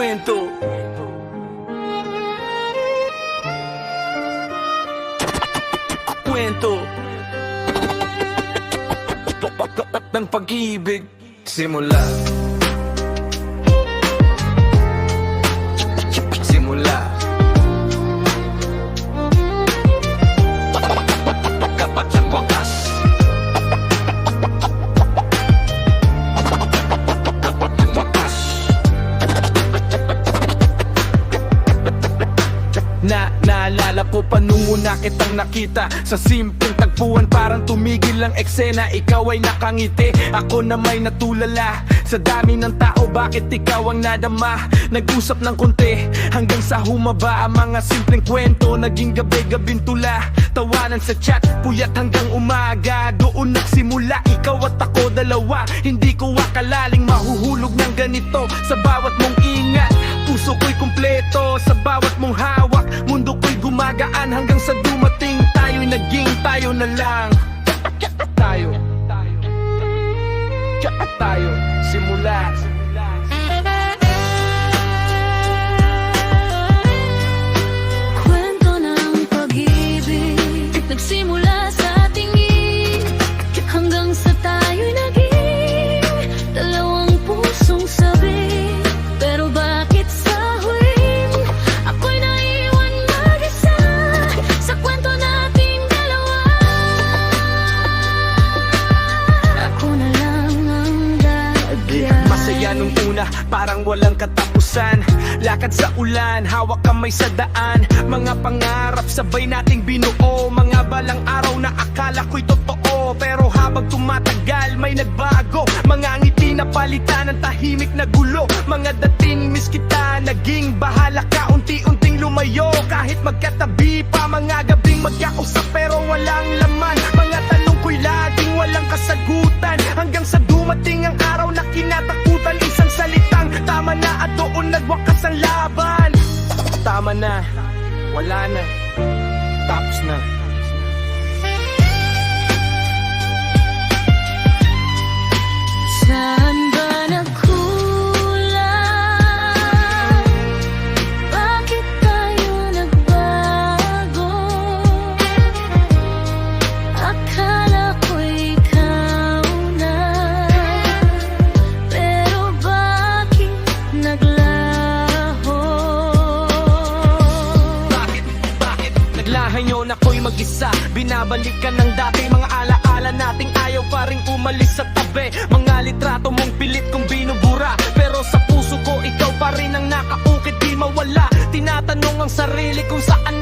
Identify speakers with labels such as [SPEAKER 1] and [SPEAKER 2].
[SPEAKER 1] kwento. Kwento ng pag-ibig. Simula tapat ng wakas. Tapat ng wakas. Naalala ko pa nung una kitang nakita sa simpleng tagpuan, parang tumigil ang eksena. Ikaw ay nakangiti, ako na may natulala. Sa dami ng tao, bakit ikaw ang nadama? Nag-usap ng konti hanggang sa humaba ang mga simpleng kwento. Naging gabi-gabing tula, tawanan sa chat, puyat hanggang umaga. Doon nagsimula, ikaw at ako dalawa. Hindi ko akalaling mahuhulog ng ganito. Sa bawat mong ingat, puso ko'y kumpleto. Sa bawat mong hawak, mundo ko'y gumagaan. Hanggang sa dumating tayo'y naging tayo na lang. Tayo simula.
[SPEAKER 2] Kwento ng pag-ibig, nagsimula sa tingin hanggang sa tayo'y naging dalawang pusong sabik. Pero bakit sa huling ako'y naiwan mag-isa sa kwento nating dalawa? Ako na lang ang dagya.
[SPEAKER 1] Masaya nung una, parang walang katapusan. Lakad sa ulan, hawak kamay sa daan. Mga pangarap sabay nating binuo. Mga balang araw na akala ko'y totoo. Pero habang tumatagal, may nagbago. Mga ngiti na palitan ng tahimik na gulo. Mga dating miss kita, naging bahala ka. Unti-unting lumayo, kahit magkatabi pa. Mga gabing magkausap pero walang laman. Mga tanong ko'y laging walang kasagutan. Hanggang sa dumating ang araw na kinatakutan. Isang salitang tama na at doon nagwakas ang laban. Tama na, wala na, tapos na.
[SPEAKER 2] Saan ba nagkulang? Bakit tayo nagbago? Akala ko'y ikaw na, pero bakit naglaho?
[SPEAKER 1] Bakit naglahan yun ako'y mag-isa? Binabalikan ng dati mga alaala nating ayaw pa rin umalis sa tabi. Mga litrato mong pilit kong binubura, pero sa puso ko ikaw pa rin ang nakaukit, di mawala. Tinatanong ang sarili kung saan